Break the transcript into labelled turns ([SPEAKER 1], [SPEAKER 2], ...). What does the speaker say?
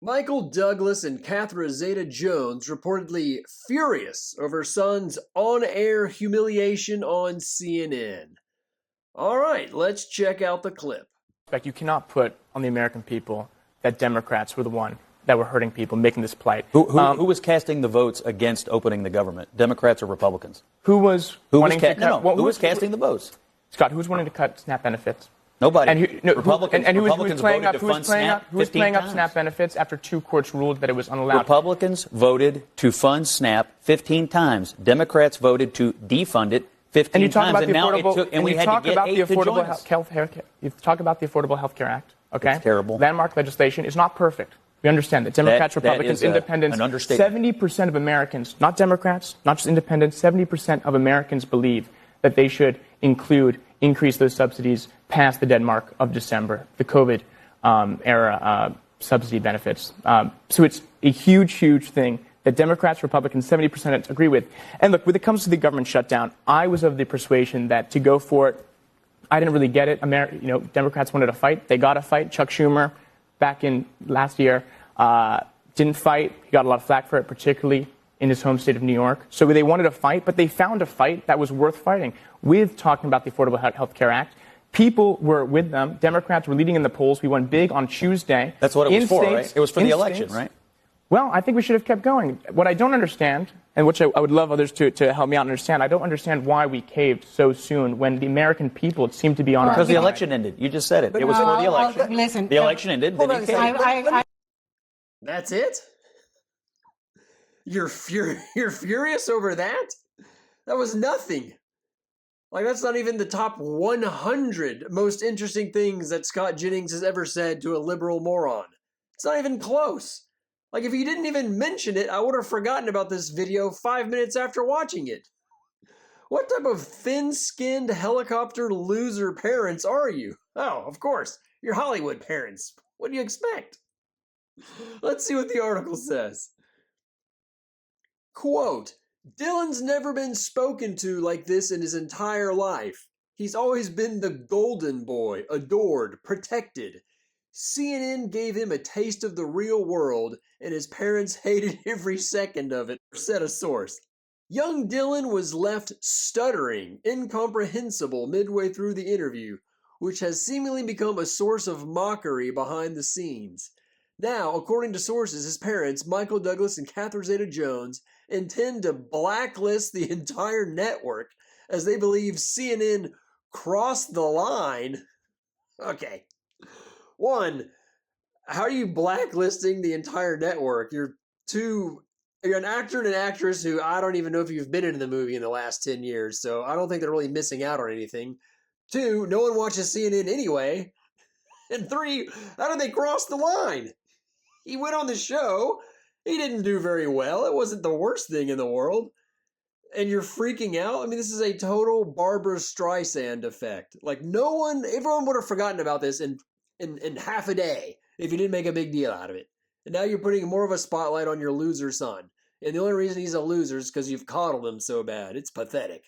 [SPEAKER 1] Michael Douglas and Catherine Zeta-Jones reportedly furious over son's on-air humiliation on CNN. All right, let's check out the clip.
[SPEAKER 2] You cannot put on the American people that Democrats were the one that were hurting people, making this plight.
[SPEAKER 3] Who was casting the votes against opening the government? Democrats or Republicans?
[SPEAKER 2] Who was
[SPEAKER 3] casting the votes?
[SPEAKER 2] Scott, who was wanting to cut SNAP benefits?
[SPEAKER 3] Nobody.
[SPEAKER 2] Republicans
[SPEAKER 3] Republicans
[SPEAKER 2] playing
[SPEAKER 3] voted
[SPEAKER 2] up,
[SPEAKER 3] to fund SNAP
[SPEAKER 2] who was playing
[SPEAKER 3] 15
[SPEAKER 2] up SNAP benefits after two courts ruled that it was unallowed?
[SPEAKER 3] Republicans voted to fund SNAP 15 times. Democrats voted to defund it 15
[SPEAKER 2] and you talk
[SPEAKER 3] times.
[SPEAKER 2] About
[SPEAKER 3] and
[SPEAKER 2] the
[SPEAKER 3] now
[SPEAKER 2] affordable,
[SPEAKER 3] it took, and we had
[SPEAKER 2] talk
[SPEAKER 3] to get
[SPEAKER 2] about
[SPEAKER 3] 8
[SPEAKER 2] the
[SPEAKER 3] to
[SPEAKER 2] affordable
[SPEAKER 3] join us.
[SPEAKER 2] health care. You talk about the Affordable Health Care Act. Okay,
[SPEAKER 3] it's terrible.
[SPEAKER 2] Landmark legislation is not perfect. We understand that Democrats, Republicans, Independents,
[SPEAKER 3] an understatement.
[SPEAKER 2] 70% of Americans, not Democrats, not just Independents, 70% of Americans believe that they should increase those subsidies past the deadmark of December, the COVID era subsidy benefits. So it's a huge, huge thing that Democrats, Republicans, 70% agree with. And look, when it comes to the government shutdown, I was of the persuasion that to go for it, I didn't really get it. Democrats wanted a fight. They got a fight. Chuck Schumer, back in last year, didn't fight. He got a lot of flack for it, particularly in his home state of New York. So they wanted a fight, but they found a fight that was worth fighting with talking about the Affordable Health Care Act. People were with them. Democrats were leading in the polls. We won big on Tuesday.
[SPEAKER 3] That's what it was for, right? It was for the election, right?
[SPEAKER 2] Well, I think we should have kept going. What I don't understand, and which I would love others to help me out understand, I don't understand why we caved so soon when the American people seemed to be on our side.
[SPEAKER 3] Because the election ended. You just said it. It was for the election.
[SPEAKER 4] Listen,
[SPEAKER 3] the election ended. Then you caved.
[SPEAKER 1] That's it? You're furious over that? That was nothing. Like, that's not even the top 100 most interesting things that Scott Jennings has ever said to a liberal moron. It's not even close. Like, if you didn't even mention it, I would have forgotten about this video 5 minutes after watching it. What type of thin-skinned helicopter loser parents are you? Oh, of course, you're Hollywood parents. What do you expect? Let's see what the article says. Quote, Dylan's never been spoken to like this in his entire life. He's always been the golden boy, adored, protected. CNN gave him a taste of the real world, and his parents hated every second of it, said a source. Young Dylan was left stuttering, incomprehensible midway through the interview, which has seemingly become a source of mockery behind the scenes. Now, according to sources, his parents, Michael Douglas and Catherine Zeta-Jones, intend to blacklist the entire network as they believe CNN crossed the line. Okay. One, how are you blacklisting the entire network? You're an actor and an actress who I don't even know if you've been in the movie in the last 10 years, so I don't think they're really missing out on anything. Two, no one watches CNN anyway. And three, how did they cross the line? He went on the show. He didn't do very well. It wasn't the worst thing in the world. And you're freaking out? I mean, this is a total Barbra Streisand effect. Like, everyone would have forgotten about this in half a day if you didn't make a big deal out of it. And now you're putting more of a spotlight on your loser son. And the only reason he's a loser is because you've coddled him so bad. It's pathetic.